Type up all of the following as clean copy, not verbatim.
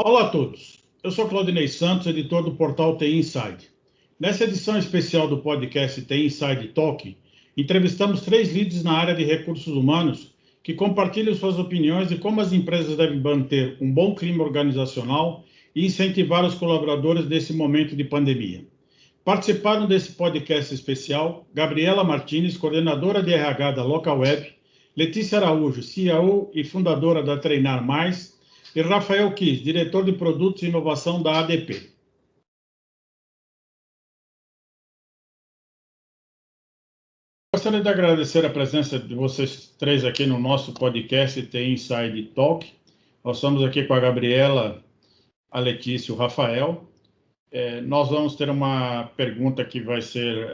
Olá a todos, eu sou Claudinei Santos, editor do portal TI Inside. Nessa edição especial do podcast TI Inside Talk, entrevistamos 3 líderes na área de recursos humanos que compartilham suas opiniões de como as empresas devem manter um bom clima organizacional e incentivar os colaboradores nesse momento de pandemia. Participaram desse podcast especial Gabriela Martins, coordenadora de RH da Localweb, Letícia Araújo, CEO e fundadora da Treinar Mais, e Rafael Kiss, diretor de Produtos e Inovação da ADP. Gostaria de agradecer a presença de vocês 3 aqui no nosso podcast TI Inside Talk. Nós estamos aqui com a Gabriela, a Letícia e o Rafael. Nós vamos ter uma pergunta que vai ser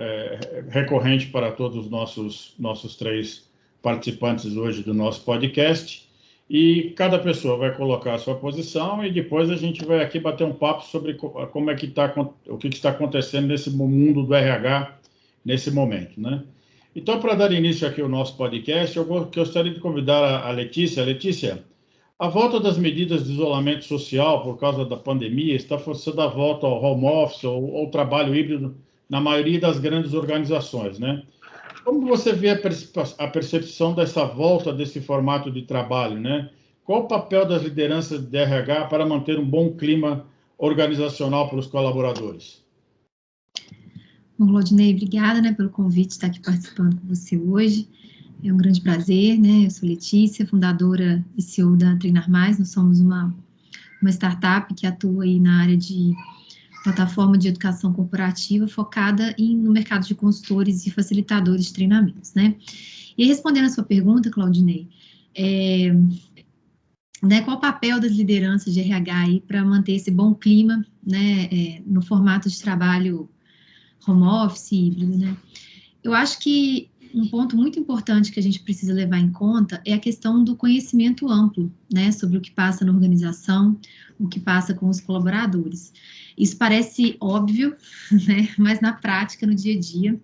recorrente para todos os nossos 3 participantes hoje do nosso podcast. E cada pessoa vai colocar a sua posição e depois a gente vai aqui bater um papo sobre como é que o que está acontecendo nesse mundo do RH nesse momento, né? Então, para dar início aqui ao nosso podcast, eu gostaria de convidar a Letícia. Letícia, a volta das medidas de isolamento social por causa da pandemia está forçando a volta ao home office ou trabalho híbrido na maioria das grandes organizações, né? Como você vê a percepção dessa volta desse formato de trabalho, né? Qual o papel das lideranças de RH para manter um bom clima organizacional para os colaboradores? Bom, Claudinei, obrigada, né, pelo convite de estar aqui participando com você hoje. É um grande prazer, né? Eu sou Letícia, fundadora e CEO da Treinar Mais. Nós somos uma startup que atua aí na área de plataforma de educação corporativa focada no mercado de consultores e facilitadores de treinamentos, né? E aí, respondendo a sua pergunta, Claudinei, né, qual o papel das lideranças de RH aí para manter esse bom clima, né, no formato de trabalho home office, híbrido, né? Eu acho que um ponto muito importante que a gente precisa levar em conta é a questão do conhecimento amplo, né, sobre o que passa na organização, o que passa com os colaboradores. Isso parece óbvio, né, mas na prática, no dia a dia,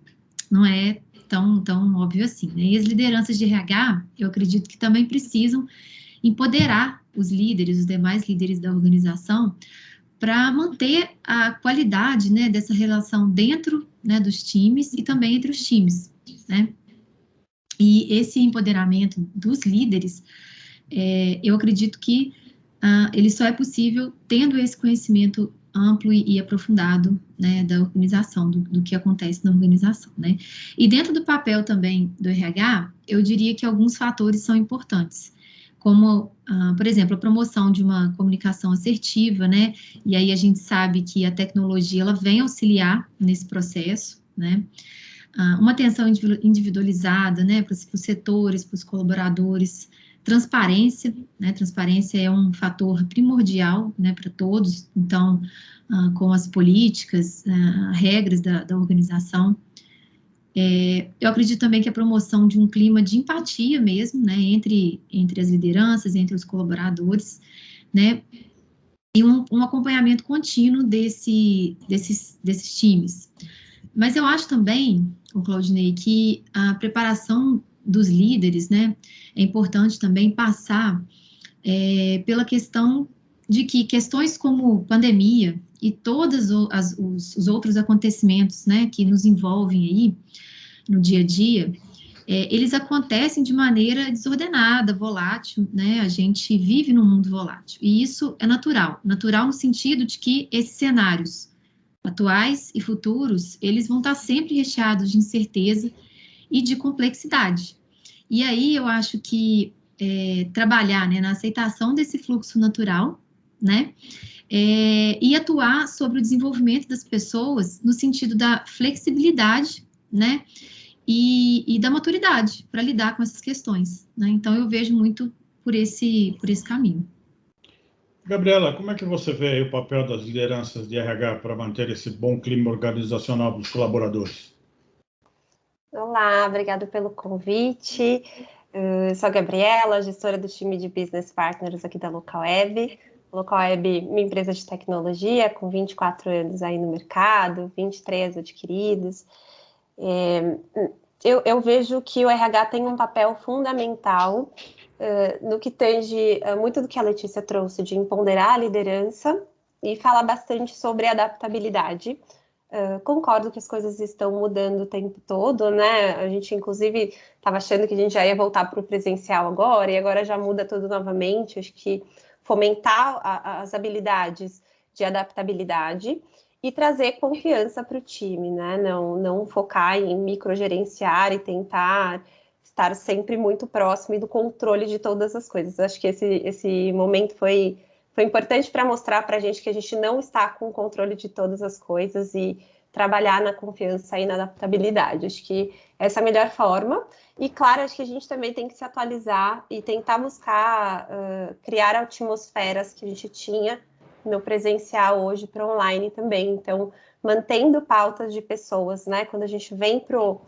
não é tão óbvio assim, né? E as lideranças de RH, eu acredito que também precisam empoderar os líderes, os demais líderes da organização, para manter a qualidade, né, dessa relação dentro, né, dos times e também entre os times, né? E esse empoderamento dos líderes, eu acredito que ele só é possível tendo esse conhecimento amplo e aprofundado, né, da organização, do que acontece na organização, né? E dentro do papel também do RH, eu diria que alguns fatores são importantes, como, por exemplo, a promoção de uma comunicação assertiva, né? E aí a gente sabe que a tecnologia, ela vem auxiliar nesse processo, né? Uma atenção individualizada, né, para os setores, para os colaboradores, transparência, né, transparência é um fator primordial, né, para todos, então, com as políticas, regras da organização. Eu acredito também que a promoção de um clima de empatia mesmo, né, entre as lideranças, entre os colaboradores, né, e um acompanhamento contínuo desses times. Mas eu acho também, Claudinei, que a preparação dos líderes, né, é importante também passar pela questão de que questões como pandemia e todos os outros acontecimentos, né, que nos envolvem aí no dia a dia, eles acontecem de maneira desordenada, volátil, né, a gente vive num mundo volátil, e isso é natural no sentido de que esses cenários atuais e futuros, eles vão estar sempre recheados de incerteza e de complexidade. E aí eu acho que trabalhar, né, na aceitação desse fluxo natural, né, e atuar sobre o desenvolvimento das pessoas no sentido da flexibilidade, né, e da maturidade para lidar com essas questões, né. Então eu vejo muito por esse caminho. Gabriela, como é que você vê aí o papel das lideranças de RH para manter esse bom clima organizacional dos colaboradores? Olá, obrigado pelo convite. Eu sou a Gabriela, gestora do time de Business Partners aqui da Localweb. Localweb, uma empresa de tecnologia com 24 anos aí no mercado, 23 adquiridos. eu vejo que o RH tem um papel fundamental no que tange muito do que a Letícia trouxe de empoderar a liderança e falar bastante sobre adaptabilidade. Concordo que as coisas estão mudando o tempo todo, né? A gente, inclusive, estava achando que a gente já ia voltar para o presencial agora, e agora já muda tudo novamente. Acho que fomentar as habilidades de adaptabilidade e trazer confiança para o time, né? Não focar em microgerenciar e tentar estar sempre muito próximo e do controle de todas as coisas. Acho que esse momento foi importante para mostrar para a gente que a gente não está com o controle de todas as coisas e trabalhar na confiança e na adaptabilidade. Acho que essa é a melhor forma. E, claro, acho que a gente também tem que se atualizar e tentar buscar criar atmosferas que a gente tinha no presencial hoje para online também. Então, mantendo pautas de pessoas, né? Quando a gente vem para o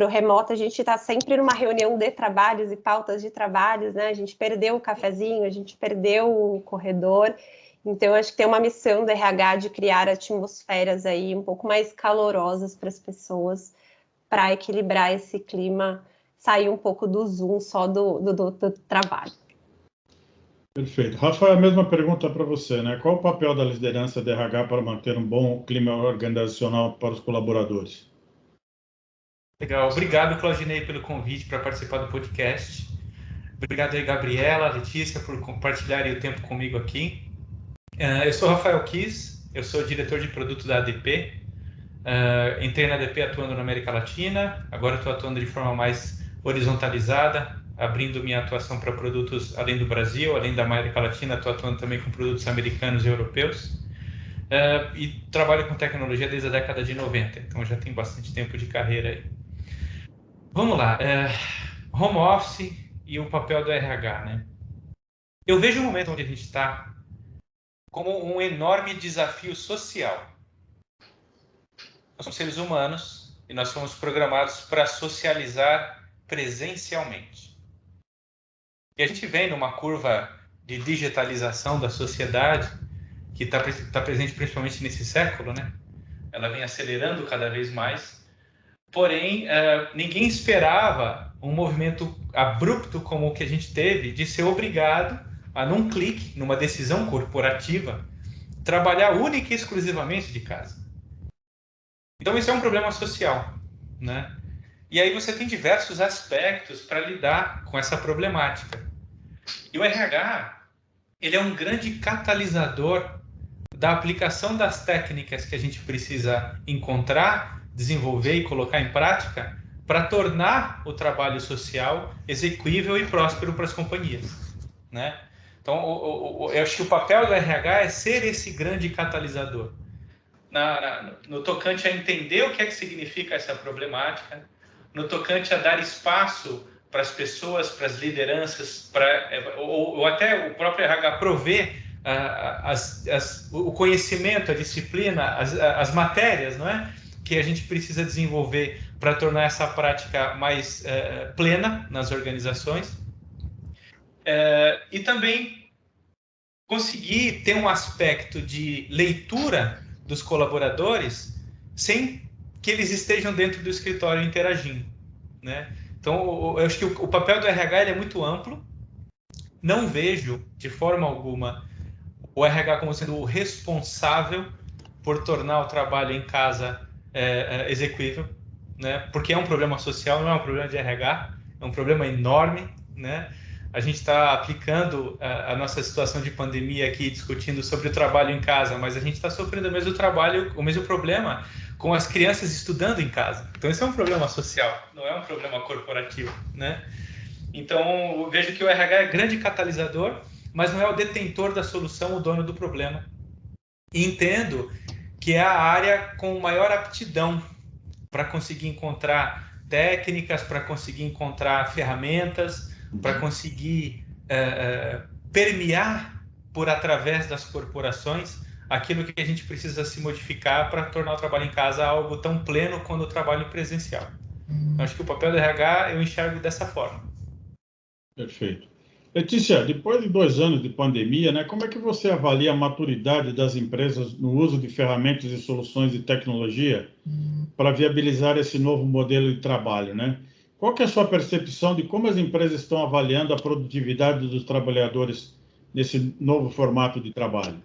remoto, a gente está sempre numa reunião de trabalhos e pautas de trabalhos, né? A gente perdeu o cafezinho, a gente perdeu o corredor. Então, acho que tem uma missão do RH de criar atmosferas aí um pouco mais calorosas para as pessoas, para equilibrar esse clima, sair um pouco do Zoom só do trabalho. Perfeito. Rafael, a mesma pergunta para você, né? Qual o papel da liderança da RH para manter um bom clima organizacional para os colaboradores? Legal. Obrigado, Claudinei, pelo convite para participar do podcast. Obrigado aí, Gabriela, Letícia, por compartilharem o tempo comigo aqui. Eu sou Rafael Kiss, eu sou diretor de produto da ADP. Entrei na ADP atuando na América Latina, agora estou atuando de forma mais horizontalizada, abrindo minha atuação para produtos além do Brasil, além da América Latina, estou atuando também com produtos americanos e europeus. E trabalho com tecnologia desde a década de 90, então já tem bastante tempo de carreira aí. Vamos lá, home office e o papel do RH, né? Eu vejo o momento onde a gente está como um enorme desafio social. Nós somos seres humanos e nós fomos programados para socializar presencialmente. E a gente vem numa curva de digitalização da sociedade que está presente principalmente nesse século, né? Ela vem acelerando cada vez mais. Porém, ninguém esperava um movimento abrupto como o que a gente teve de ser obrigado a, num clique, numa decisão corporativa, trabalhar única e exclusivamente de casa. Então, isso é um problema social, né? E aí você tem diversos aspectos para lidar com essa problemática. E o RH, ele é um grande catalisador da aplicação das técnicas que a gente precisa encontrar, desenvolver e colocar em prática para tornar o trabalho social execuível e próspero para as companhias, né? Então, eu acho que o papel do RH é ser esse grande catalisador, no tocante a entender o que é que significa essa problemática, no tocante a dar espaço para as pessoas, para as lideranças, ou até o próprio RH prover o conhecimento, a disciplina, as matérias, não é? Que a gente precisa desenvolver para tornar essa prática mais plena nas organizações. E também conseguir ter um aspecto de leitura dos colaboradores sem que eles estejam dentro do escritório interagindo, né? Então, eu acho que o papel do RH ele é muito amplo. Não vejo, de forma alguma, o RH como sendo o responsável por tornar o trabalho em casa execuível, né? Porque é um problema social, não é um problema de RH, é um problema enorme, né? A gente está aplicando a nossa situação de pandemia aqui, discutindo sobre o trabalho em casa, mas a gente está sofrendo o mesmo problema com as crianças estudando em casa. Então, esse é um problema social, não é um problema corporativo, né? Então, eu vejo que o RH é grande catalisador, mas não é o detentor da solução, o dono do problema. E entendo que é a área com maior aptidão para conseguir encontrar técnicas, para conseguir encontrar ferramentas, para conseguir permear por através das corporações aquilo que a gente precisa se modificar para tornar o trabalho em casa algo tão pleno quanto o trabalho presencial. Acho que o papel do RH eu enxergo dessa forma. Perfeito. Letícia, depois de 2 anos de pandemia, né, como é que você avalia a maturidade das empresas no uso de ferramentas e soluções de tecnologia para viabilizar esse novo modelo de trabalho, né? Qual que é a sua percepção de como as empresas estão avaliando a produtividade dos trabalhadores nesse novo formato de trabalho?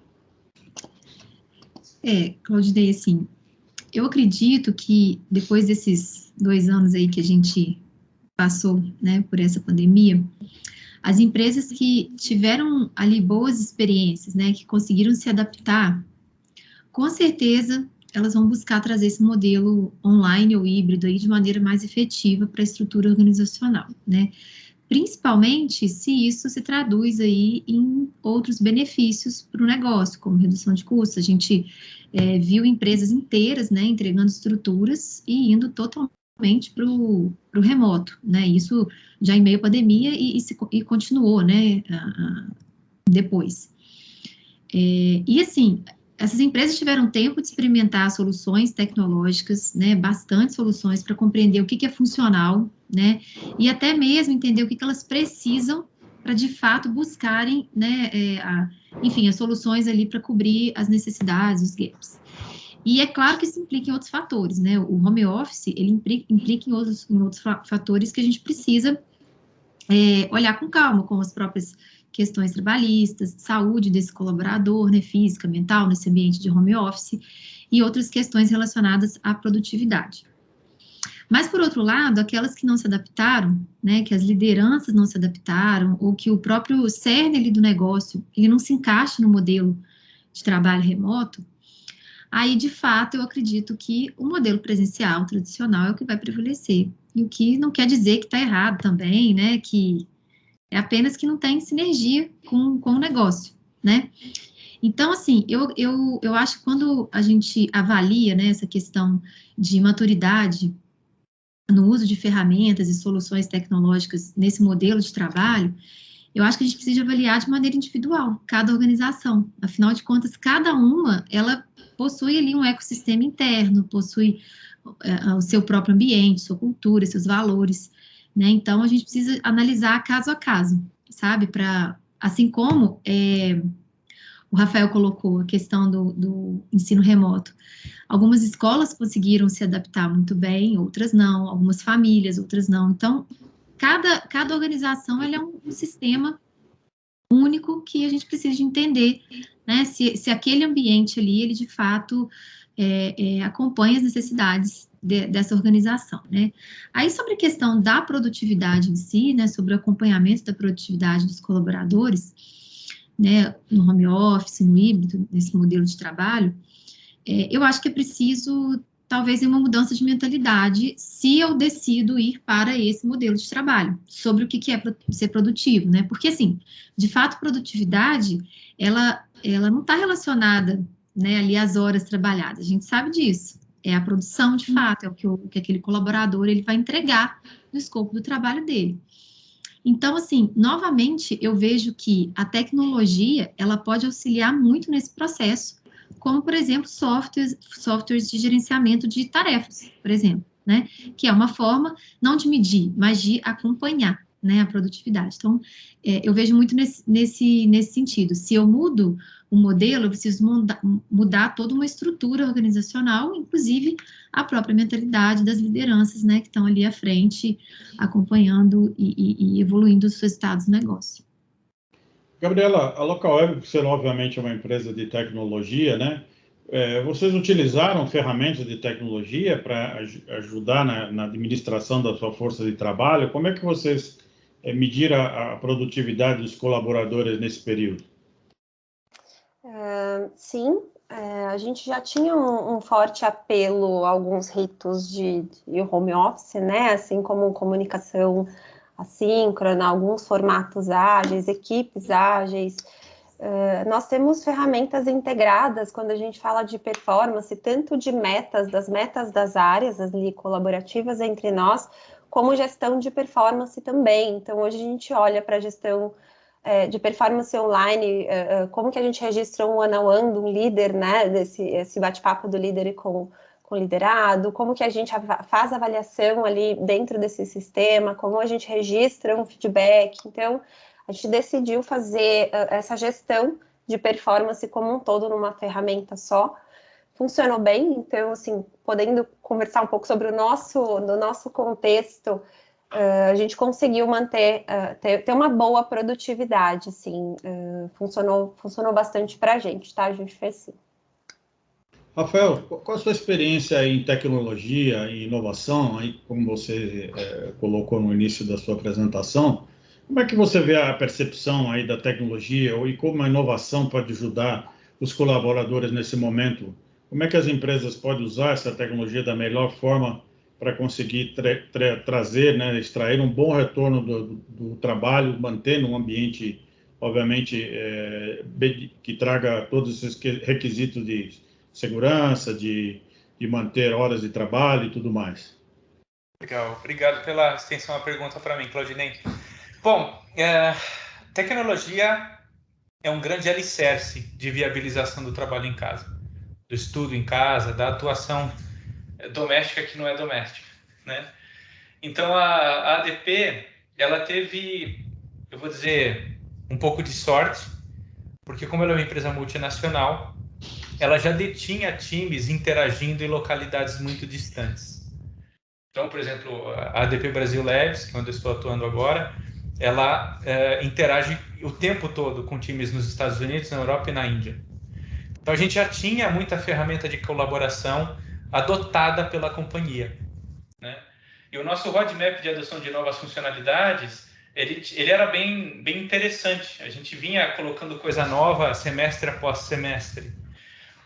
Claudinei, assim, eu acredito que depois desses 2 anos aí que a gente passou, né, por essa pandemia, as empresas que tiveram ali boas experiências, né, que conseguiram se adaptar, com certeza elas vão buscar trazer esse modelo online ou híbrido aí de maneira mais efetiva para a estrutura organizacional, né? Principalmente se isso se traduz aí em outros benefícios para o negócio, como redução de custos. A gente viu empresas inteiras, né, entregando estruturas e indo totalmente para o remoto, né? Isso já em meio à pandemia e continuou, né, depois. E assim, essas empresas tiveram tempo de experimentar soluções tecnológicas, né, bastante soluções para compreender o que é funcional, né, e até mesmo entender o que elas precisam para de fato buscarem, né, enfim, as soluções ali para cobrir as necessidades, os gaps. E é claro que isso implica em outros fatores, né, o home office, ele implica em outros fatores que a gente precisa olhar com calma, como as próprias questões trabalhistas, saúde desse colaborador, né, física, mental, nesse ambiente de home office, e outras questões relacionadas à produtividade. Mas, por outro lado, aquelas que não se adaptaram, né, que as lideranças não se adaptaram, ou que o próprio cerne ali do negócio, ele não se encaixa no modelo de trabalho remoto, aí, de fato, eu acredito que o modelo presencial tradicional é o que vai prevalecer. E o que não quer dizer que está errado também, né, que é apenas que não tem sinergia com o negócio, né? Então, assim, eu acho que quando a gente avalia, né, essa questão de maturidade no uso de ferramentas e soluções tecnológicas nesse modelo de trabalho, eu acho que a gente precisa avaliar de maneira individual, cada organização. Afinal de contas, cada uma, ela possui ali um ecossistema interno, possui o seu próprio ambiente, sua cultura, seus valores, né? Então, a gente precisa analisar caso a caso, sabe? Assim como o Rafael colocou a questão do ensino remoto. Algumas escolas conseguiram se adaptar muito bem, outras não, algumas famílias, outras não. Então, cada organização ela é um sistema único que a gente precisa de entender, né, se aquele ambiente ali, ele de fato acompanha as necessidades dessa organização, né. Aí, sobre a questão da produtividade em si, né, sobre o acompanhamento da produtividade dos colaboradores, né, no home office, no híbrido, nesse modelo de trabalho, eu acho que é preciso, talvez, uma mudança de mentalidade se eu decido ir para esse modelo de trabalho, sobre o que é ser produtivo, né? Porque, assim, de fato, produtividade, ela não está relacionada, né, ali às horas trabalhadas, a gente sabe disso. É a produção, de fato, é o que aquele colaborador, ele vai entregar no escopo do trabalho dele. Então, assim, novamente, eu vejo que a tecnologia, ela pode auxiliar muito nesse processo, como, por exemplo, softwares de gerenciamento de tarefas, por exemplo, né? Que é uma forma, não de medir, mas de acompanhar, né, a produtividade. Então, eu vejo muito nesse sentido. Se eu mudo o modelo, eu preciso mudar toda uma estrutura organizacional, inclusive a própria mentalidade das lideranças, né, que estão ali à frente, acompanhando e evoluindo os resultados do negócio. Gabriela, a LocalWeb, por ser obviamente uma empresa de tecnologia, né? Vocês utilizaram ferramentas de tecnologia para ajudar na administração da sua força de trabalho? Como é que vocês mediram a produtividade dos colaboradores nesse período? Sim, a gente já tinha um forte apelo a alguns ritos de home office, né? Assim como comunicação assíncrona, alguns formatos ágeis, equipes ágeis. Nós temos ferramentas integradas quando a gente fala de performance, tanto de das metas das áreas ali colaborativas entre nós, como gestão de performance também. Então, hoje a gente olha para a gestão de performance online, como que a gente registra um one-on-one de um líder, né, esse bate-papo do líder com o liderado, como que a gente faz avaliação ali dentro desse sistema, como a gente registra um feedback. Então, a gente decidiu fazer essa gestão de performance como um todo numa ferramenta só. Funcionou bem, então, assim, podendo conversar um pouco sobre no nosso contexto, a gente conseguiu manter, ter uma boa produtividade, assim, funcionou bastante para a gente, tá? A gente fez sim. Rafael, qual a sua experiência em tecnologia e inovação, aí, como você colocou no início da sua apresentação? Como é que você vê a percepção aí da tecnologia e como a inovação pode ajudar os colaboradores nesse momento? Como é que as empresas podem usar essa tecnologia da melhor forma para conseguir trazer, né, extrair um bom retorno do trabalho, mantendo um ambiente, obviamente, que traga todos esses requisitos de segurança, de manter horas de trabalho e tudo mais? Legal, obrigado pela extensão à pergunta para mim, Claudinei. Bom, tecnologia é um grande alicerce de viabilização do trabalho em casa, do estudo em casa, da atuação doméstica que não é doméstica, né? Então, a ADP, ela teve, eu vou dizer, um pouco de sorte, porque como ela é uma empresa multinacional, ela já detinha times interagindo em localidades muito distantes. Então, por exemplo, a ADP Brasil Labs, que é onde eu estou atuando agora, ela interage o tempo todo com times nos Estados Unidos, na Europa e na Índia. Então, a gente já tinha muita ferramenta de colaboração adotada pela companhia, né? E o nosso roadmap de adoção de novas funcionalidades, ele era bem interessante. A gente vinha colocando coisa nova semestre após semestre.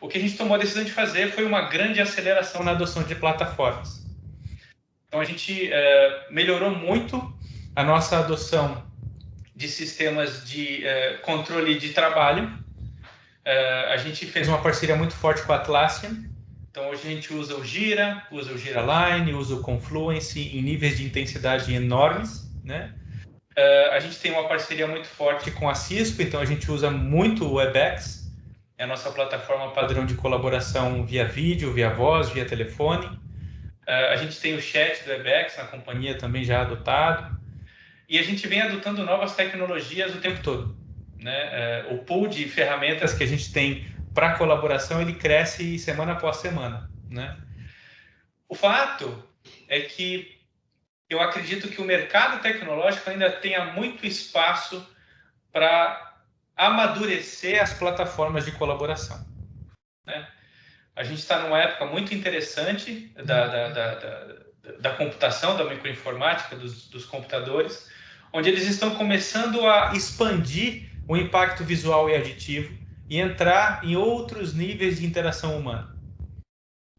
O que a gente tomou a decisão de fazer foi uma grande aceleração na adoção de plataformas. Então, a gente melhorou muito a nossa adoção de sistemas de controle de trabalho. A gente fez uma parceria muito forte com a Atlassian. Então, hoje a gente usa o Jira, usa o Jira Line, usa o Confluence em níveis de intensidade enormes, né? A gente tem uma parceria muito forte com a Cisco, então a gente usa muito o Webex, é a nossa plataforma padrão de colaboração via vídeo, via voz, via telefone. A gente tem o chat do Webex na companhia também já adotado. E a gente vem adotando novas tecnologias o tempo todo, né? O pool de ferramentas que a gente tem para colaboração, ele cresce semana após semana, né? O fato é que eu acredito que o mercado tecnológico ainda tenha muito espaço para amadurecer as plataformas de colaboração, né? A gente está numa época muito interessante da computação, da microinformática, dos computadores, onde eles estão começando a expandir o impacto visual e aditivo e entrar em outros níveis de interação humana.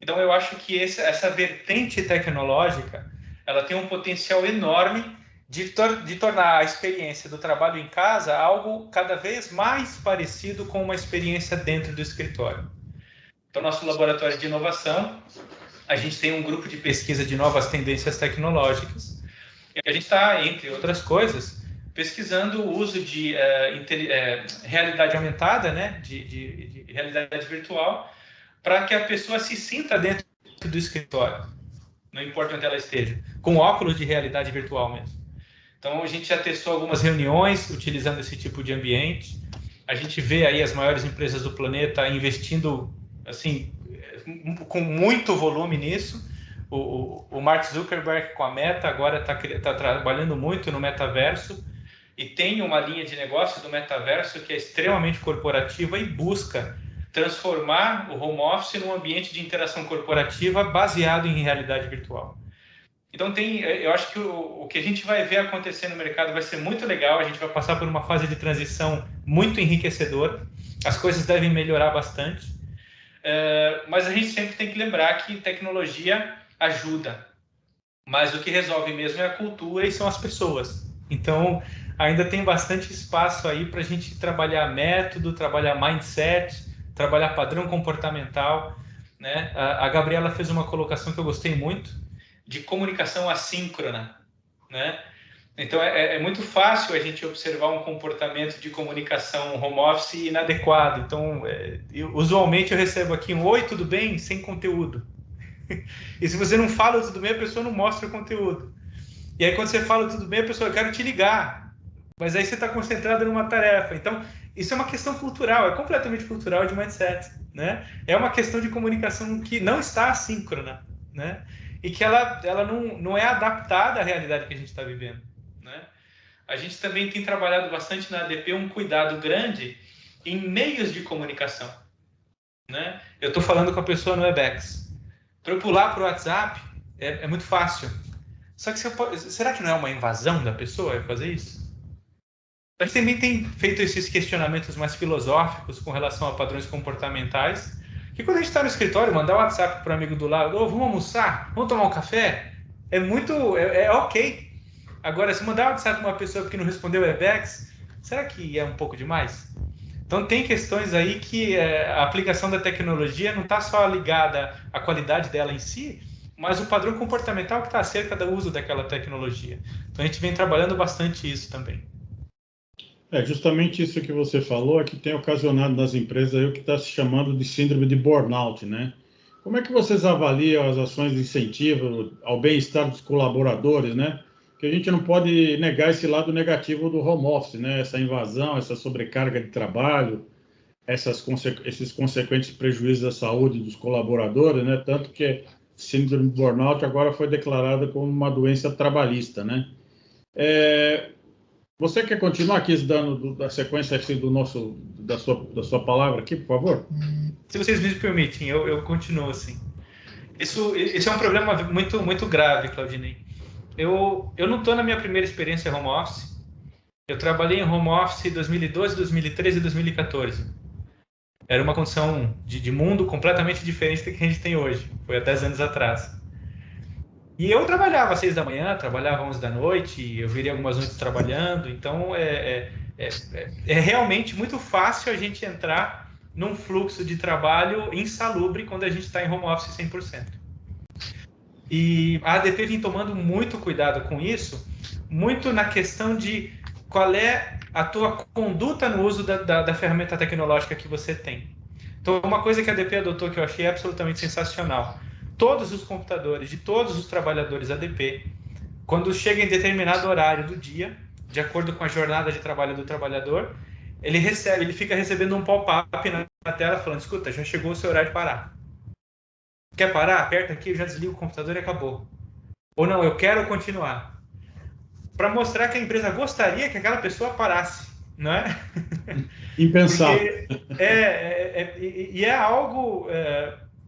Então, eu acho que essa vertente tecnológica, ela tem um potencial enorme de tornar a experiência do trabalho em casa algo cada vez mais parecido com uma experiência dentro do escritório. Então, nosso laboratório de inovação, a gente tem um grupo de pesquisa de novas tendências tecnológicas. E a gente está, entre outras coisas, pesquisando o uso de realidade aumentada, né, de realidade virtual, para que a pessoa se sinta dentro do escritório, não importa onde ela esteja, com óculos de realidade virtual mesmo. Então, a gente já testou algumas reuniões utilizando esse tipo de ambiente. A gente vê aí as maiores empresas do planeta investindo assim, com muito volume nisso. O Mark Zuckerberg com a Meta agora está trabalhando muito no metaverso e tem uma linha de negócio do metaverso que é extremamente corporativa e busca transformar o home office num ambiente de interação corporativa baseado em realidade virtual. Então, eu acho que o que a gente vai ver acontecer no mercado vai ser muito legal. A gente vai passar por uma fase de transição muito enriquecedora. As coisas devem melhorar bastante. Mas a gente sempre tem que lembrar que tecnologia ajuda, mas o que resolve mesmo é a cultura e são as pessoas. Então, ainda tem bastante espaço aí para a gente trabalhar método, trabalhar mindset, trabalhar padrão comportamental, né? A Gabriela fez uma colocação que eu gostei muito, de comunicação assíncrona, né? Então, é muito fácil a gente observar um comportamento de comunicação home office inadequado. Então, usualmente eu recebo aqui um "Oi, tudo bem?" sem conteúdo. E se você não fala tudo bem, a pessoa não mostra o conteúdo. E aí, quando você fala tudo bem, a pessoa: "Eu quero te ligar." Mas aí você está concentrado numa tarefa. Então, isso é uma questão cultural, é completamente cultural de mindset, né? É uma questão de comunicação que não está assíncrona, né? E que ela não é adaptada à realidade que a gente está vivendo, né? A gente também tem trabalhado bastante na ADP um cuidado grande em meios de comunicação, né? Eu estou falando com a pessoa no Webex. Para eu pular para o WhatsApp, é muito fácil. Só que será que não é uma invasão da pessoa eu fazer isso? A gente também tem feito esses questionamentos mais filosóficos com relação a padrões comportamentais, que quando a gente está no escritório, mandar um WhatsApp para o amigo do lado, oh, vamos almoçar, vamos tomar um café, é ok. Agora, se mandar um WhatsApp para uma pessoa que não respondeu o Webex, será que é um pouco demais? Então, tem questões aí que a aplicação da tecnologia não está só ligada à qualidade dela em si, mas o padrão comportamental que está acerca do uso daquela tecnologia. Então, a gente vem trabalhando bastante isso também. Justamente isso que você falou é que tem ocasionado nas empresas aí o que está se chamando de síndrome de burnout, né? Como é que vocês avaliam as ações de incentivo ao bem-estar dos colaboradores, né? Que a gente não pode negar esse lado negativo do home office, né? Essa invasão, essa sobrecarga de trabalho, esses consequentes prejuízos à saúde dos colaboradores, né? Tanto que síndrome de burnout agora foi declarada como uma doença trabalhista, né? Você quer continuar aqui dando da sequência aqui da sua palavra aqui, por favor? Se vocês me permitem, eu continuo assim. Isso é um problema muito, muito grave, Claudinei. Eu não estou na minha primeira experiência home office. Eu trabalhei em home office em 2012, 2013 e 2014. Era uma condição de mundo completamente diferente do que a gente tem hoje. Foi há 10 anos atrás. E eu trabalhava às 6 da manhã, trabalhava às 11 da noite, eu viria algumas noites trabalhando. Então, é realmente muito fácil a gente entrar num fluxo de trabalho insalubre quando a gente está em home office 100%. E a ADP vem tomando muito cuidado com isso, muito na questão de qual é a tua conduta no uso da ferramenta tecnológica que você tem. Então, uma coisa que a ADP adotou que eu achei absolutamente sensacional: todos os computadores de todos os trabalhadores ADP, quando chega em determinado horário do dia, de acordo com a jornada de trabalho do trabalhador, ele fica recebendo um pop-up na tela falando: escuta, já chegou o seu horário de parar. Quer parar? Aperta aqui, eu já desligo o computador e acabou. Ou não, eu quero continuar. Para mostrar que a empresa gostaria que aquela pessoa parasse, não é? Impensável. E é algo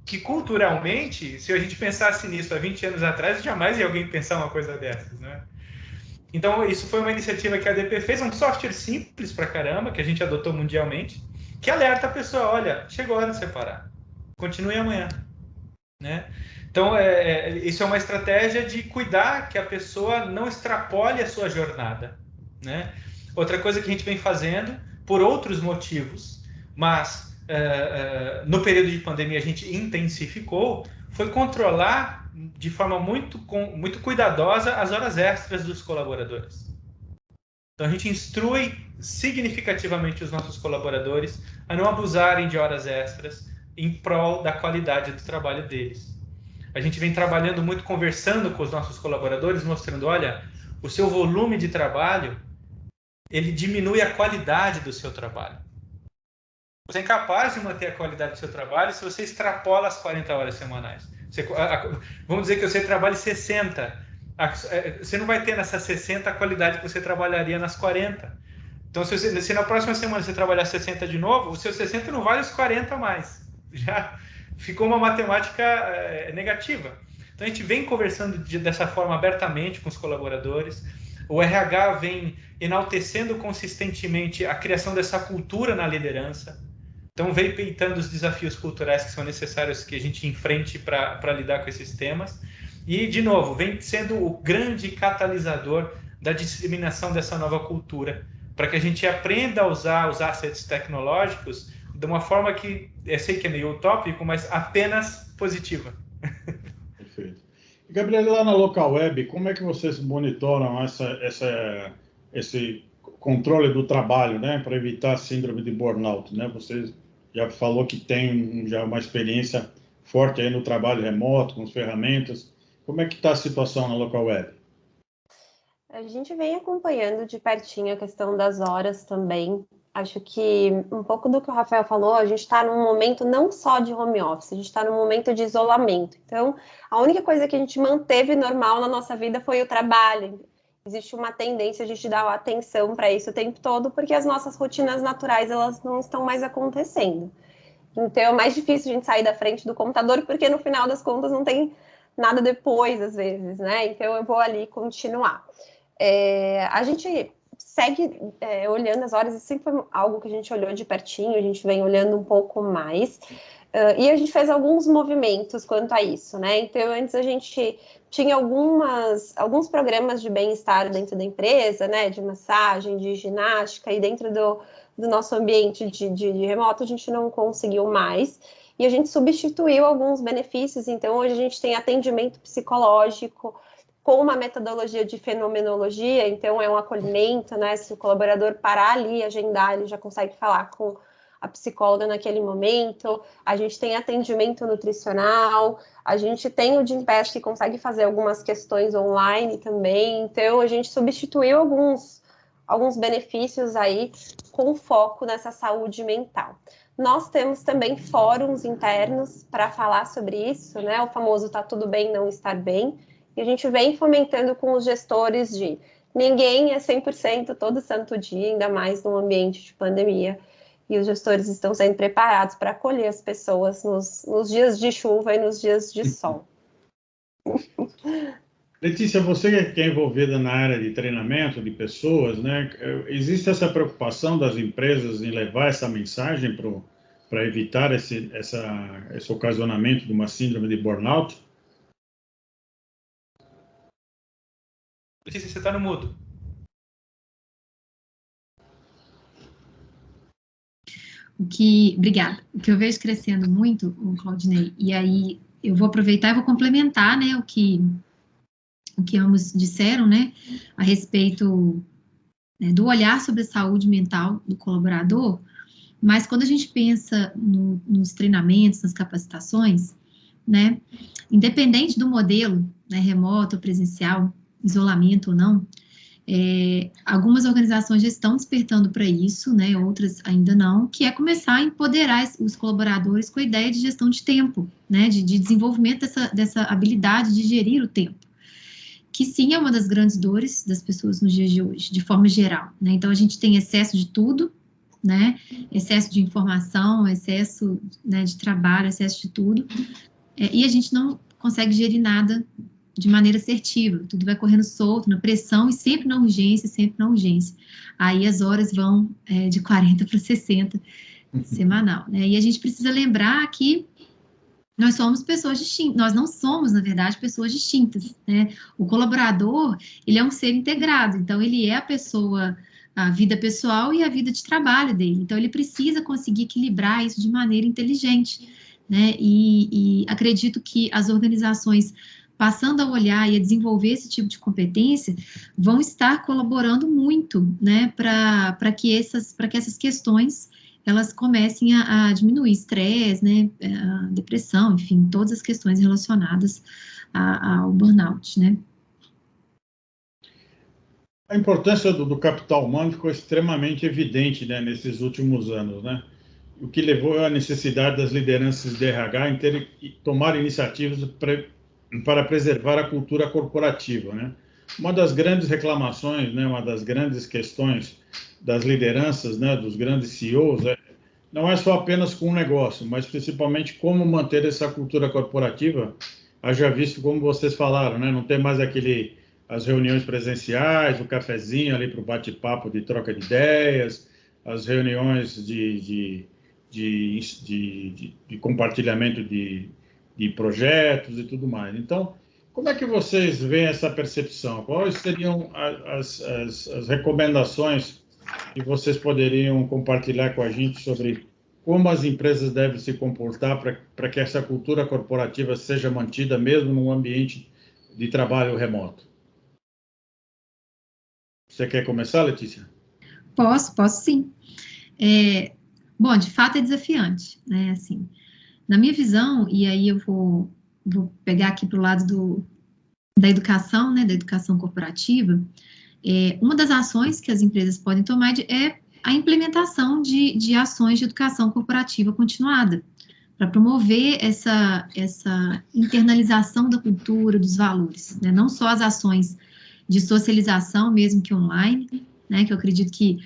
que culturalmente, se a gente pensasse nisso há 20 anos atrás, jamais ia alguém pensar uma coisa dessas, né? Então, isso foi uma iniciativa que a ADP fez, um software simples pra caramba, que a gente adotou mundialmente, que alerta a pessoa: olha, chegou a hora de você parar, continue amanhã, né? Então, isso é uma estratégia de cuidar que a pessoa não extrapole a sua jornada, né? Outra coisa que a gente vem fazendo, por outros motivos, mas no período de pandemia a gente intensificou, foi controlar de forma muito cuidadosa as horas extras dos colaboradores. Então, a gente instrui significativamente os nossos colaboradores a não abusarem de horas extras em prol da qualidade do trabalho deles. A gente vem trabalhando muito, conversando com os nossos colaboradores, mostrando: olha, o seu volume de trabalho, ele diminui a qualidade do seu trabalho. Você é incapaz de manter a qualidade do seu trabalho se você extrapola as 40 horas semanais. Vamos dizer que você trabalhe 60. Você não vai ter nessas 60 a qualidade que você trabalharia nas 40. Então, se na próxima semana você trabalhar 60 de novo, os seus 60 não vale os 40 mais. Já ficou uma matemática negativa. Então, a gente vem conversando dessa forma abertamente com os colaboradores. O RH vem enaltecendo consistentemente a criação dessa cultura na liderança. Então, vem peitando os desafios culturais que são necessários que a gente enfrente para lidar com esses temas. E, de novo, vem sendo o grande catalisador da disseminação dessa nova cultura, para que a gente aprenda a usar os assets tecnológicos de uma forma que, eu sei que é meio utópico, mas apenas positiva. Perfeito. E, Gabriel, lá na Local Web, como é que vocês monitoram esse controle do trabalho, né, para evitar a síndrome de burnout, né? Você já falou que tem já uma experiência forte aí no trabalho remoto, com as ferramentas. Como é que está a situação na Local Web? A gente vem acompanhando de pertinho a questão das horas também. Acho que um pouco do que o Rafael falou, a gente está num momento não só de home office, a gente está num momento de isolamento. Então, a única coisa que a gente manteve normal na nossa vida foi o trabalho. Existe uma tendência a gente dar atenção para isso o tempo todo, porque as nossas rotinas naturais, elas não estão mais acontecendo. Então, é mais difícil a gente sair da frente do computador, porque no final das contas não tem nada depois, às vezes, né? Então, eu vou ali continuar. A gente segue olhando as horas, isso sempre foi algo que a gente olhou de pertinho, a gente vem olhando um pouco mais, e a gente fez alguns movimentos quanto a isso, né? Então, antes a gente tinha alguns programas de bem-estar dentro da empresa, né? De massagem, de ginástica, e dentro do nosso ambiente de remoto a gente não conseguiu mais, e a gente substituiu alguns benefícios. Então, hoje a gente tem atendimento psicológico, com uma metodologia de fenomenologia, então é um acolhimento, né? Se o colaborador parar ali e agendar, ele já consegue falar com a psicóloga naquele momento. A gente tem atendimento nutricional, a gente tem o Gympass que consegue fazer algumas questões online também, então a gente substituiu alguns benefícios aí com foco nessa saúde mental. Nós temos também fóruns internos para falar sobre isso, né? O famoso tá tudo bem não estar bem. E a gente vem fomentando com os gestores de ninguém é 100% todo santo dia, ainda mais num ambiente de pandemia. E os gestores estão sendo preparados para acolher as pessoas nos dias de chuva e nos dias de sol. Letícia, você que é envolvida na área de treinamento de pessoas, né? Existe essa preocupação das empresas em levar essa mensagem para evitar esse ocasionamento de uma síndrome de burnout? Letícia, você está no mudo. Obrigada. O que eu vejo crescendo muito, o Claudinei, e aí eu vou aproveitar e vou complementar, né, o que ambos disseram, né, a respeito, né, do olhar sobre a saúde mental do colaborador, mas quando a gente pensa nos treinamentos, nas capacitações, né, independente do modelo, né, remoto ou presencial, isolamento ou não, algumas organizações já estão despertando para isso, né, outras ainda não, que é começar a empoderar os colaboradores com a ideia de gestão de tempo, né, de desenvolvimento dessa habilidade de gerir o tempo, que sim é uma das grandes dores das pessoas nos dias de hoje, de forma geral, né, então a gente tem excesso de tudo, né, excesso de informação, excesso, né, de trabalho, excesso de tudo, e a gente não consegue gerir nada de maneira assertiva, tudo vai correndo solto, na pressão e sempre na urgência, Aí as horas vão de 40 para 60 semanal, né? E a gente precisa lembrar que nós somos pessoas distintas, nós não somos, na verdade, pessoas distintas, né? O colaborador, ele é um ser integrado, então ele é a vida pessoal e a vida de trabalho dele, então ele precisa conseguir equilibrar isso de maneira inteligente, né? E acredito que as organizações, passando a olhar e a desenvolver esse tipo de competência, vão estar colaborando muito, né, para que essas questões, elas comecem a diminuir estresse, né, a depressão, enfim, todas as questões relacionadas ao burnout, né. A importância do capital humano ficou extremamente evidente, né, nesses últimos anos, né? O que levou à necessidade das lideranças de RH em tomar iniciativas para preservar a cultura corporativa, né? Uma das grandes reclamações, né, uma das grandes questões das lideranças, né, dos grandes CEOs, não é só apenas com o negócio, mas principalmente como manter essa cultura corporativa, haja visto como vocês falaram, né, não tem mais as reuniões presenciais, o cafezinho ali para o bate-papo de troca de ideias, as reuniões de compartilhamento de projetos e tudo mais. Então, como é que vocês veem essa percepção? Quais seriam as recomendações que vocês poderiam compartilhar com a gente sobre como as empresas devem se comportar para que essa cultura corporativa seja mantida mesmo num ambiente de trabalho remoto? Você quer começar, Letícia? Posso sim. Bom, de fato é desafiante, né, assim, na minha visão, e aí eu vou pegar aqui para o lado da educação, né, da educação corporativa, Uma das ações que as empresas podem tomar é a implementação de ações de educação corporativa continuada, para promover essa internalização da cultura, dos valores, né? Não só as ações de socialização, mesmo que online, né? Que eu acredito que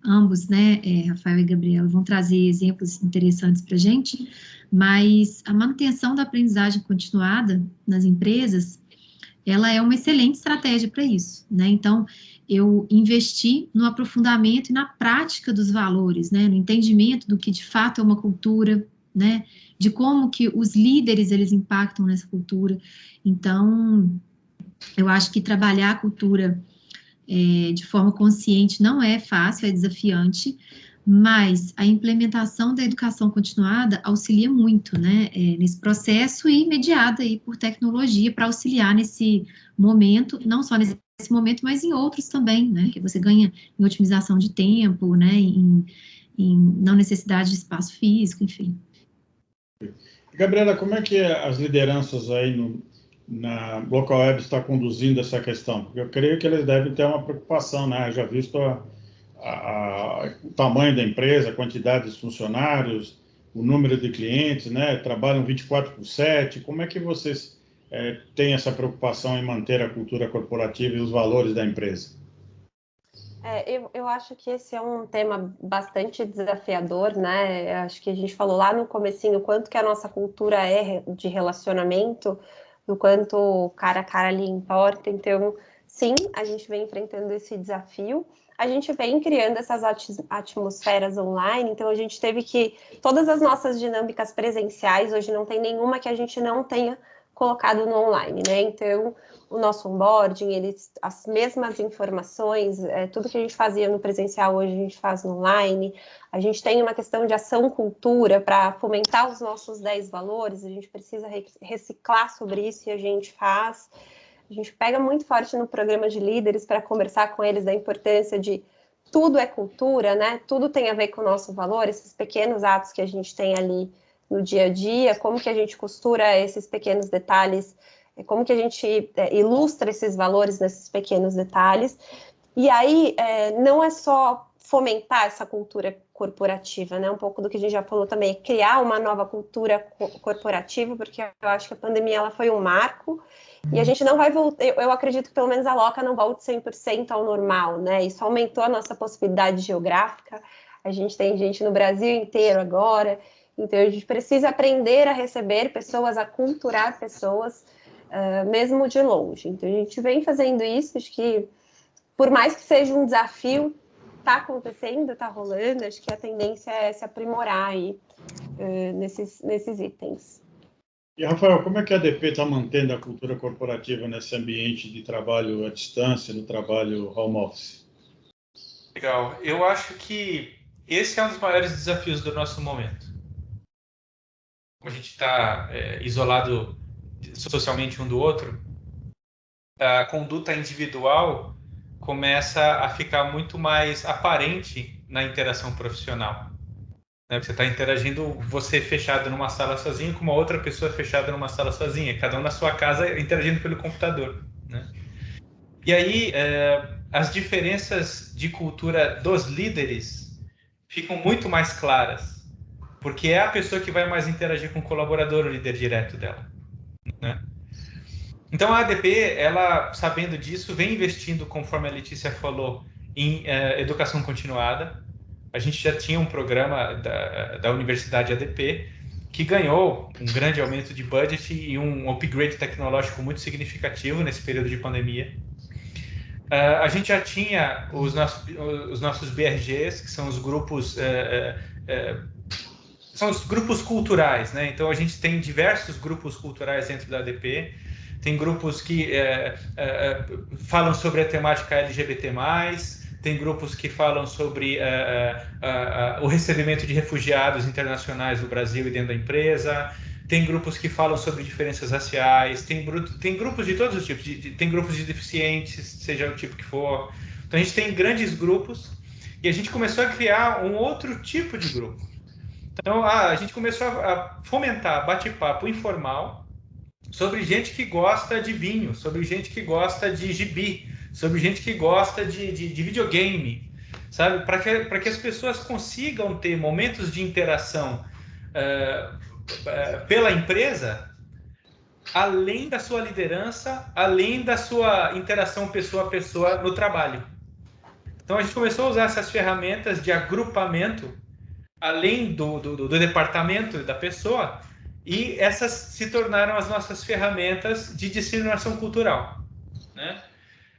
ambos, né, Rafael e Gabriela, vão trazer exemplos interessantes para a gente, mas a manutenção da aprendizagem continuada nas empresas, ela é uma excelente estratégia para isso, né? Então, eu investi no aprofundamento e na prática dos valores, né? No entendimento do que de fato é uma cultura, né? De como que os líderes, eles impactam nessa cultura. Então, eu acho que trabalhar a cultura de forma consciente não é fácil, é desafiante, mas a implementação da educação continuada auxilia muito, né, nesse processo e mediada aí por tecnologia para auxiliar nesse momento, não só nesse momento, mas em outros também, né, que você ganha em otimização de tempo, né, em não necessidade de espaço físico, enfim. Gabriela, como é que as lideranças aí na Local Web está conduzindo essa questão? Porque eu creio que eles devem ter uma preocupação, né? Já visto o tamanho da empresa, a quantidade de funcionários, o número de clientes, né? Trabalham 24/7. Como é que vocês têm essa preocupação em manter a cultura corporativa e os valores da empresa? Eu acho que esse é um tema bastante desafiador, né? Acho que a gente falou lá no comecinho o quanto que a nossa cultura é de relacionamento, do quanto cara a cara ali importa. Então, sim, a gente vem enfrentando esse desafio. A gente vem criando essas atmosferas online, então a gente teve que... Todas as nossas dinâmicas presenciais, hoje não tem nenhuma que a gente não tenha colocado no online, né? Então, o nosso onboarding, as mesmas informações, tudo que a gente fazia no presencial, hoje a gente faz no online. A gente tem uma questão de ação-cultura para fomentar os nossos 10 valores, a gente precisa reciclar sobre isso e a gente faz. A gente pega muito forte no programa de líderes para conversar com eles da importância de tudo é cultura, né? Tudo tem a ver com o nosso valor, esses pequenos atos que a gente tem ali no dia a dia, como que a gente costura esses pequenos detalhes, como que a gente ilustra esses valores nesses pequenos detalhes. E aí, não é só fomentar essa cultura corporativa, né? Um pouco do que a gente já falou também, criar uma nova cultura corporativa, porque eu acho que a pandemia ela foi um marco, e a gente não vai voltar, eu acredito que pelo menos a Loca não volte 100% ao normal, né? Isso aumentou a nossa possibilidade geográfica, a gente tem gente no Brasil inteiro agora, então a gente precisa aprender a receber pessoas, a culturar pessoas, mesmo de longe. Então a gente vem fazendo isso, acho que por mais que seja um desafio, está acontecendo, está rolando, acho que a tendência é se aprimorar aí nesses itens. E, Rafael, como é que a ADP está mantendo a cultura corporativa nesse ambiente de trabalho à distância, no trabalho home office? Legal. Eu acho que esse é um dos maiores desafios do nosso momento. Como a gente está isolado socialmente um do outro, a conduta individual começa a ficar muito mais aparente na interação profissional. Você está interagindo, você fechado numa sala sozinho, com uma outra pessoa fechada numa sala sozinha, cada um na sua casa interagindo pelo computador, né? E aí, as diferenças de cultura dos líderes ficam muito mais claras, porque é a pessoa que vai mais interagir com o colaborador, o líder direto dela, né? Então, a ADP, ela, sabendo disso, vem investindo, conforme a Letícia falou, em educação continuada. A gente já tinha um programa da Universidade ADP que ganhou um grande aumento de budget e um upgrade tecnológico muito significativo nesse período de pandemia. A gente já tinha os nossos BRGs, que são os grupos culturais, né? Então a gente tem diversos grupos culturais dentro da ADP. Tem grupos que falam sobre a temática LGBT+, tem grupos que falam sobre o recebimento de refugiados internacionais do Brasil e dentro da empresa, tem grupos que falam sobre diferenças raciais, tem grupos de todos os tipos, tem grupos de deficientes, seja o tipo que for. Então a gente tem grandes grupos e a gente começou a criar um outro tipo de grupo. Então a gente começou a fomentar bate-papo informal sobre gente que gosta de vinho, sobre gente que gosta de gibi, sobre gente que gosta de videogame, sabe? Para que as pessoas consigam ter momentos de interação pela empresa, além da sua liderança, além da sua interação pessoa a pessoa no trabalho. Então, a gente começou a usar essas ferramentas de agrupamento, além do departamento da pessoa, e essas se tornaram as nossas ferramentas de disseminação cultural, né?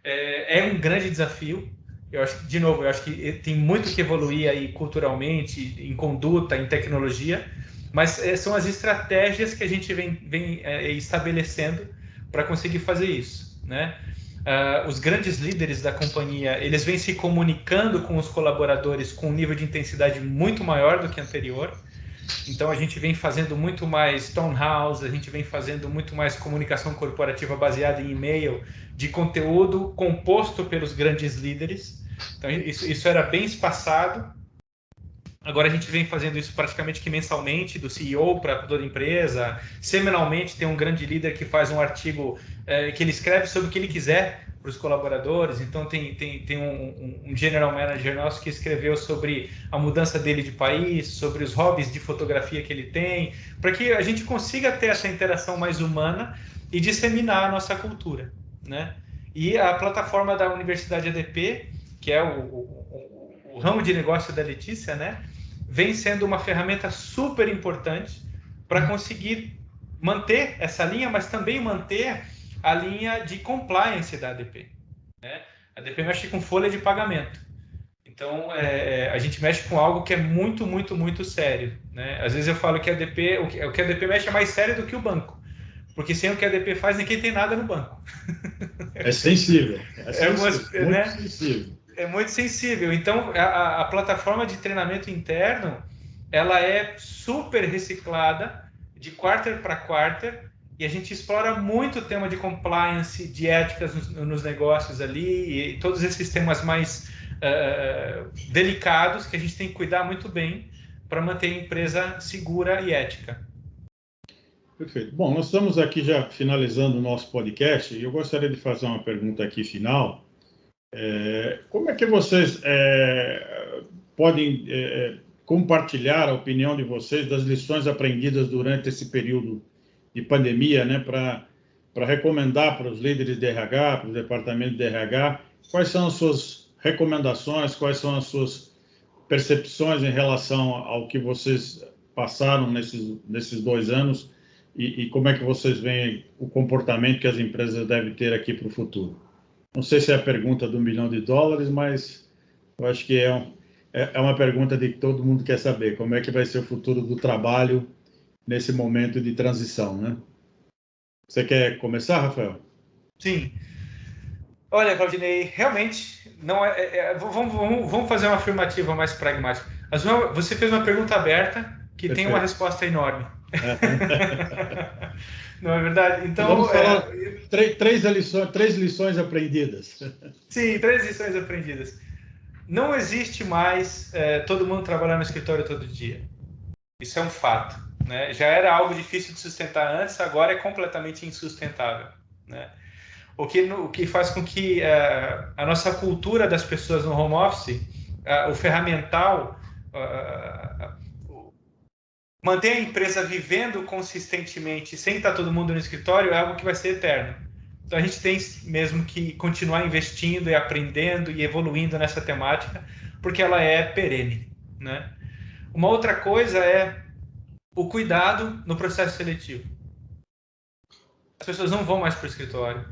É um grande desafio. Eu acho que, de novo, eu acho que tem muito que evoluir aí culturalmente, em conduta, em tecnologia, mas são as estratégias que a gente vem estabelecendo para conseguir fazer isso, né? Os grandes líderes da companhia, eles vêm se comunicando com os colaboradores com um nível de intensidade muito maior do que anterior. Então, a gente vem fazendo muito mais town house, a gente vem fazendo muito mais comunicação corporativa baseada em e-mail, de conteúdo composto pelos grandes líderes. Então, isso era bem espaçado. Agora a gente vem fazendo isso praticamente que mensalmente, do CEO para toda a empresa. Semanalmente tem um grande líder que faz um artigo que ele escreve sobre o que ele quiser para os colaboradores. Então tem um general manager nosso que escreveu sobre a mudança dele de país, sobre os hobbies de fotografia que ele tem, para que a gente consiga ter essa interação mais humana e disseminar a nossa cultura, né? E a plataforma da Universidade ADP, que é o ramo de negócio da Letícia, né, vem sendo uma ferramenta super importante para conseguir manter essa linha, mas também manter a linha de compliance da ADP, né? A ADP mexe com folha de pagamento. Então, a gente mexe com algo que é muito, muito, muito sério, né? Às vezes eu falo que o que a ADP mexe é mais sério do que o banco, porque sem o que a ADP faz, ninguém tem nada no banco. É sensível. Muito né? sensível. É muito sensível. Então, a plataforma de treinamento interno, ela é super reciclada de quarter para quarter, e a gente explora muito o tema de compliance, de éticas nos negócios ali, e todos esses temas mais delicados que a gente tem que cuidar muito bem para manter a empresa segura e ética. Perfeito. Bom, nós estamos aqui já finalizando o nosso podcast, e eu gostaria de fazer uma pergunta aqui final. Como é que vocês podem compartilhar a opinião de vocês das lições aprendidas durante esse período de pandemia, né, para recomendar para os líderes de RH, para os departamentos de RH, quais são as suas recomendações, quais são as suas percepções em relação ao que vocês passaram nesses 2 anos e como é que vocês veem o comportamento que as empresas devem ter aqui para o futuro? Não sei se é a pergunta do $1 milhão, mas eu acho que é uma pergunta de que todo mundo quer saber. Como é que vai ser o futuro do trabalho nesse momento de transição, né? Você quer começar, Rafael? Sim. Olha, Claudinei, realmente, não vamos fazer uma afirmativa mais pragmática. Você fez uma pergunta aberta que Perfeito. Tem uma resposta enorme. Não é verdade? Então, vamos falar três lições aprendidas. Sim, 3 lições aprendidas. Não existe mais todo mundo trabalhar no escritório todo dia. Isso é um fato, né? Já era algo difícil de sustentar antes, agora é completamente insustentável, né? O que faz com que a nossa cultura das pessoas no home office, o ferramental, manter a empresa vivendo consistentemente sem estar todo mundo no escritório é algo que vai ser eterno. Então a gente tem mesmo que continuar investindo e aprendendo e evoluindo nessa temática, porque ela é perene, né? Uma outra coisa é o cuidado no processo seletivo. As pessoas não vão mais para o escritório.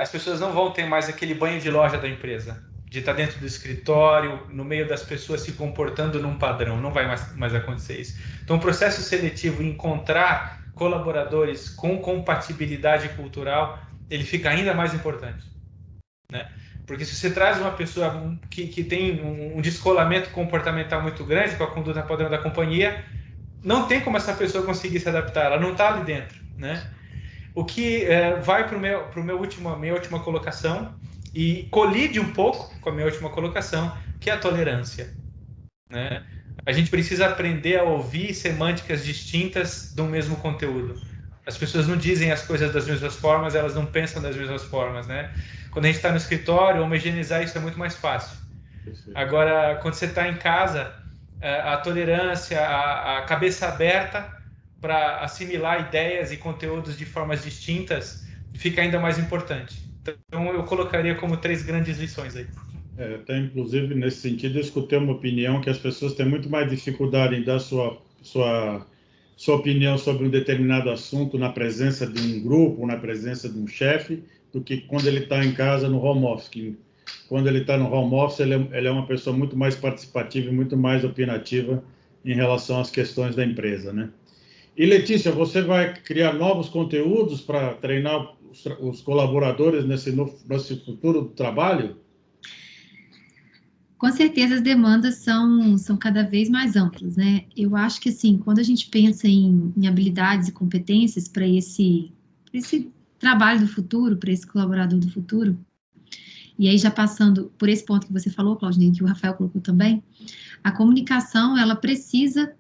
As pessoas não vão ter mais aquele banho de loja da empresa, de estar dentro do escritório, no meio das pessoas se comportando num padrão. Não vai mais acontecer isso. Então, o processo seletivo, encontrar colaboradores com compatibilidade cultural, ele fica ainda mais importante, né? Porque se você traz uma pessoa que tem um descolamento comportamental muito grande com a conduta padrão da companhia, não tem como essa pessoa conseguir se adaptar, ela não está ali dentro, né? O que vai para minha última colocação e colide um pouco com a minha última colocação, que é a tolerância, né? A gente precisa aprender a ouvir semânticas distintas do mesmo conteúdo. As pessoas não dizem as coisas das mesmas formas, elas não pensam das mesmas formas, né? Quando a gente está no escritório, homogeneizar isso é muito mais fácil. Agora, quando você está em casa, a tolerância, a cabeça aberta para assimilar ideias e conteúdos de formas distintas fica ainda mais importante. Então, eu colocaria como 3 grandes lições aí. Até, inclusive, nesse sentido, eu escutei uma opinião que as pessoas têm muito mais dificuldade em dar sua opinião sobre um determinado assunto na presença de um grupo, na presença de um chefe, do que quando ele está em casa no home office. Quando ele está no home office, ele é uma pessoa muito mais participativa e muito mais opinativa em relação às questões da empresa, né? E, Letícia, você vai criar novos conteúdos para treinar os colaboradores nesse futuro do trabalho? Com certeza as demandas são cada vez mais amplas, né? Eu acho que, assim, quando a gente pensa em habilidades e competências para esse trabalho do futuro, para esse colaborador do futuro, e aí já passando por esse ponto que você falou, Claudinei, que o Rafael colocou também, a comunicação, ela precisa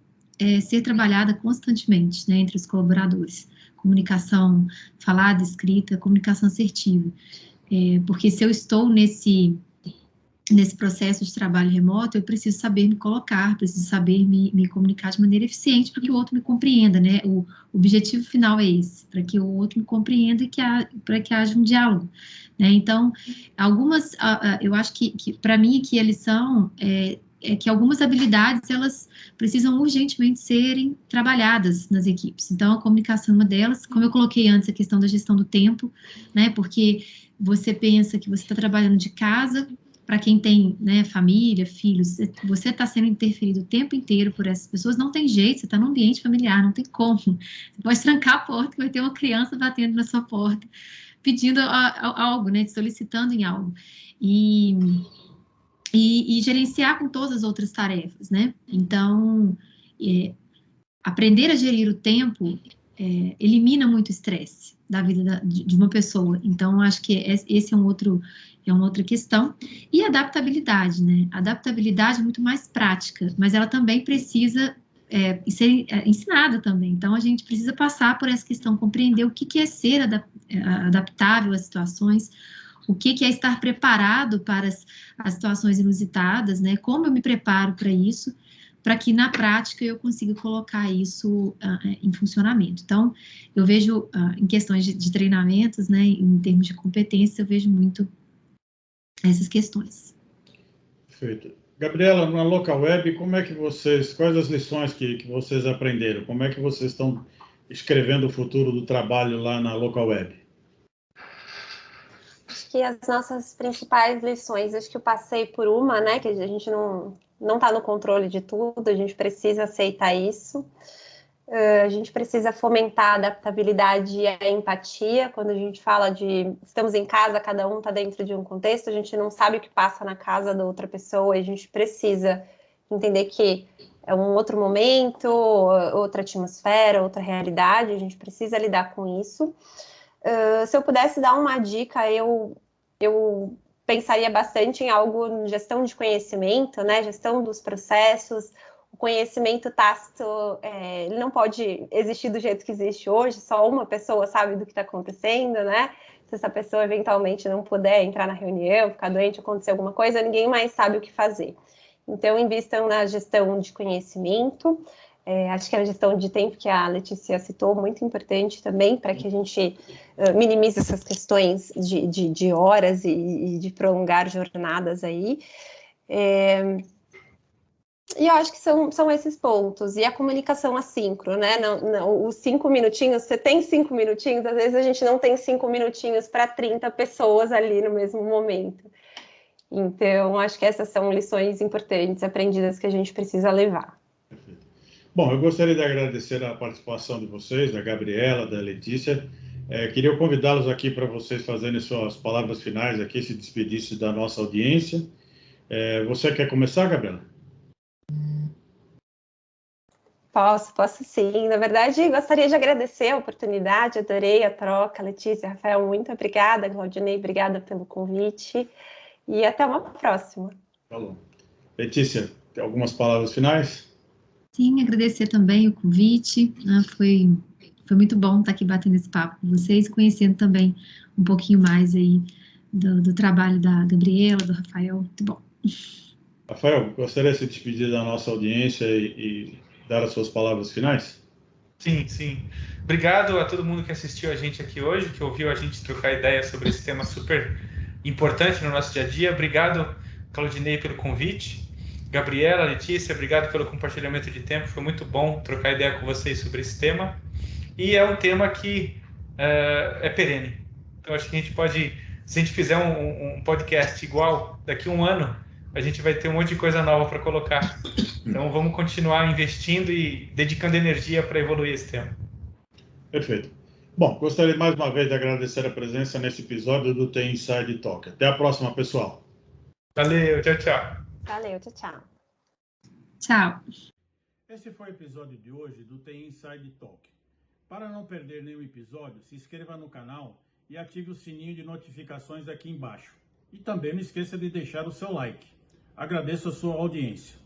ser trabalhada constantemente, né, entre os colaboradores. Comunicação falada, escrita, comunicação assertiva. Porque se eu estou nesse processo de trabalho remoto, eu preciso saber me colocar, preciso saber me comunicar de maneira eficiente para que o outro me compreenda, né? O objetivo final é esse, para que o outro me compreenda e para que haja um diálogo, né? Então, eu acho que para mim, aqui a lição é que algumas habilidades, elas precisam urgentemente serem trabalhadas nas equipes. Então, a comunicação é uma delas, como eu coloquei antes, a questão da gestão do tempo, né? Porque você pensa que você está trabalhando de casa, para quem tem, né, família, filhos, você está sendo interferido o tempo inteiro por essas pessoas, não tem jeito, você está num ambiente familiar, não tem como. Você pode trancar a porta, que vai ter uma criança batendo na sua porta, pedindo algo, né, solicitando em algo. E gerenciar com todas as outras tarefas, né? Então, aprender a gerir o tempo elimina muito estresse da vida de uma pessoa. Então, acho que esse é uma outra questão. E a adaptabilidade, né? A adaptabilidade é muito mais prática, mas ela também precisa ser ensinada também. Então, a gente precisa passar por essa questão, compreender o que é ser adaptável às situações, o que é estar preparado para as situações inusitadas, né? Como eu me preparo para isso, para que na prática eu consiga colocar isso em funcionamento. Então, eu vejo em questões de treinamentos, né, em termos de competência, eu vejo muito essas questões. Perfeito. Gabriela, na Local Web, quais as lições que vocês aprenderam? Como é que vocês estão escrevendo o futuro do trabalho lá na Local Web? Acho que as nossas principais lições, acho que eu passei por uma, né, que a gente não está no controle de tudo, a gente precisa aceitar isso. A gente precisa fomentar a adaptabilidade e a empatia. Quando a gente fala de estamos em casa, cada um está dentro de um contexto, a gente não sabe o que passa na casa da outra pessoa, e a gente precisa entender que é um outro momento, outra atmosfera, outra realidade, a gente precisa lidar com isso. Se eu pudesse dar uma dica, eu pensaria bastante em algo em gestão de conhecimento, né? Gestão dos processos. O conhecimento tácito, ele não pode existir do jeito que existe hoje, só uma pessoa sabe do que está acontecendo, né? Se essa pessoa eventualmente não puder entrar na reunião, ficar doente, acontecer alguma coisa, ninguém mais sabe o que fazer. Então, invistam na gestão de conhecimento. Acho que a gestão de tempo, que a Letícia citou, muito importante também, para que a gente minimize essas questões de horas e de prolongar jornadas aí. E eu acho que são esses pontos. E a comunicação assíncrona, né? Não, os 5 minutinhos, você tem 5 minutinhos, às vezes a gente não tem 5 minutinhos para 30 pessoas ali no mesmo momento. Então, acho que essas são lições importantes, aprendidas, que a gente precisa levar. Perfeito. Bom, eu gostaria de agradecer a participação de vocês, da Gabriela, da Letícia. Queria convidá-los aqui para vocês fazerem suas palavras finais aqui, se despedirem da nossa audiência. Você quer começar, Gabriela? Posso sim. Na verdade, gostaria de agradecer a oportunidade, adorei a troca. Letícia, Rafael, muito obrigada. Claudinei, obrigada pelo convite. E até uma próxima. Falou. Letícia, tem algumas palavras finais? Sim, agradecer também o convite, né? Foi Foi muito bom estar aqui batendo esse papo com vocês, conhecendo também um pouquinho mais aí do trabalho da Gabriela, do Rafael. Muito bom. Rafael, gostaria de se despedir da nossa audiência e dar as suas palavras finais? Sim, sim. Obrigado a todo mundo que assistiu a gente aqui hoje, que ouviu a gente trocar ideias sobre esse tema super importante no nosso dia a dia. Obrigado, Claudinei, pelo convite. Gabriela, Letícia, obrigado pelo compartilhamento de tempo. Foi muito bom trocar ideia com vocês sobre esse tema. E é um tema que é perene. Então, acho que a gente pode, se a gente fizer um podcast igual daqui a um ano, a gente vai ter um monte de coisa nova para colocar. Então, vamos continuar investindo e dedicando energia para evoluir esse tema. Perfeito. Bom, gostaria mais uma vez de agradecer a presença nesse episódio do TI Inside Talk. Até a próxima, pessoal. Valeu, tchau, tchau. Valeu, tchau, tchau. Tchau. Esse foi o episódio de hoje do TI Inside Talk. Para não perder nenhum episódio, se inscreva no canal e ative o sininho de notificações aqui embaixo. E também não esqueça de deixar o seu like. Agradeço a sua audiência.